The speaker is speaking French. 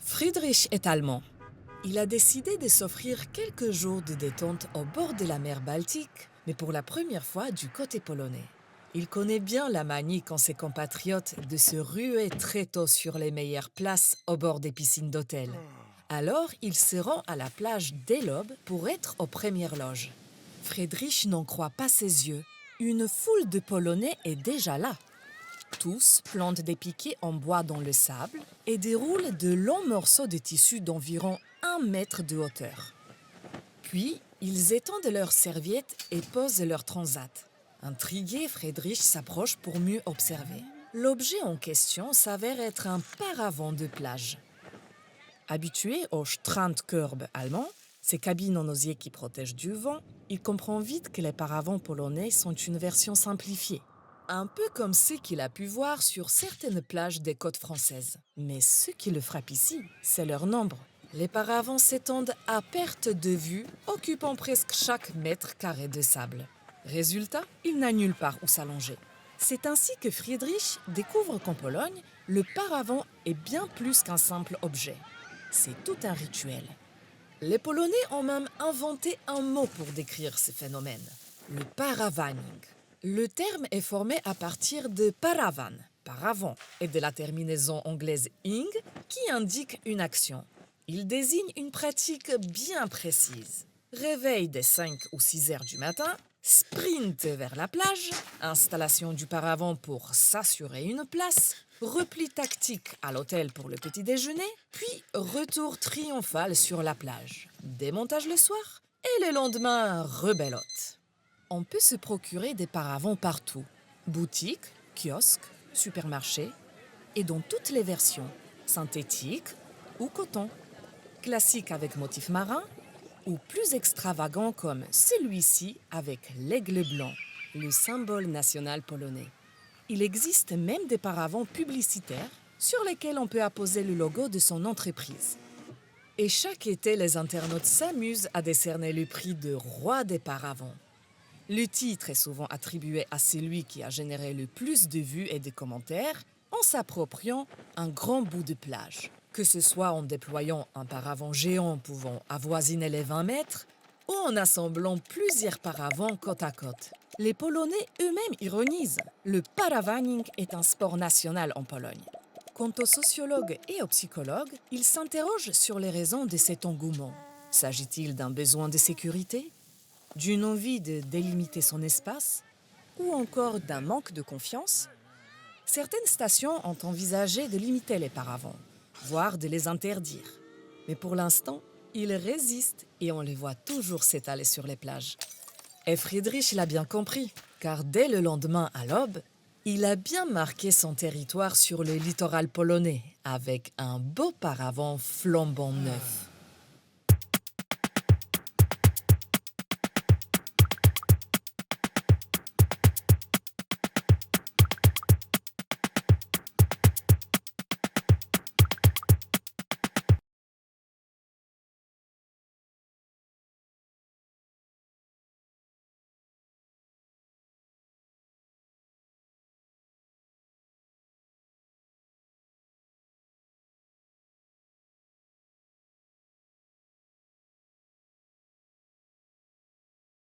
Friedrich est allemand. Il a décidé de s'offrir quelques jours de détente au bord de la mer Baltique, mais pour la première fois du côté polonais. Il connaît bien la manie qu'ont ses compatriotes de se ruer très tôt sur les meilleures places au bord des piscines d'hôtel. Alors, il se rend à la plage dès l'aube pour être aux premières loges. Friedrich n'en croit pas ses yeux. Une foule de Polonais est déjà là. Tous plantent des piquets en bois dans le sable et déroulent de longs morceaux de tissu d'environ 1 mètre de hauteur. Puis, ils étendent leurs serviettes et posent leur transat. Intrigué, Friedrich s'approche pour mieux observer. L'objet en question s'avère être un paravent de plage. Habitué au Strandkörbe allemand, ces cabines en osier qui protègent du vent, il comprend vite que les paravents polonais sont une version simplifiée. Un peu comme ceux qu'il a pu voir sur certaines plages des côtes françaises. Mais ce qui le frappe ici, c'est leur nombre. Les paravents s'étendent à perte de vue, occupant presque chaque mètre carré de sable. Résultat, il n'a nulle part où s'allonger. C'est ainsi que Friedrich découvre qu'en Pologne, le paravent est bien plus qu'un simple objet. C'est tout un rituel. Les Polonais ont même inventé un mot pour décrire ce phénomène, le paravaning. Le terme est formé à partir de paravan, paravent, et de la terminaison anglaise ing, qui indique une action. Il désigne une pratique bien précise. Réveil dès 5 ou 6 heures du matin, sprint vers la plage, installation du paravent pour s'assurer une place, repli tactique à l'hôtel pour le petit déjeuner, puis retour triomphal sur la plage. Démontage le soir et le lendemain, rebelote. On peut se procurer des paravents partout. Boutiques, kiosques, supermarchés et dans toutes les versions, synthétiques ou coton. Classiques avec motif marin ou plus extravagants comme celui-ci avec l'aigle blanc, le symbole national polonais. Il existe même des paravents publicitaires sur lesquels on peut apposer le logo de son entreprise. Et chaque été, les internautes s'amusent à décerner le prix de roi des paravents. Le titre est souvent attribué à celui qui a généré le plus de vues et de commentaires en s'appropriant un grand bout de plage. Que ce soit en déployant un paravent géant pouvant avoisiner les 20 mètres ou en assemblant plusieurs paravents côte à côte. Les Polonais eux-mêmes ironisent. Le paravaning est un sport national en Pologne. Quant aux sociologues et aux psychologues, ils s'interrogent sur les raisons de cet engouement. S'agit-il d'un besoin de sécurité ? D'une envie de délimiter son espace ou encore d'un manque de confiance? Certaines stations ont envisagé de limiter les paravents, voire de les interdire. Mais pour l'instant, ils résistent et on les voit toujours s'étaler sur les plages. Et Friedrich l'a bien compris, car dès le lendemain à l'aube, il a bien marqué son territoire sur le littoral polonais avec un beau paravent flambant neuf.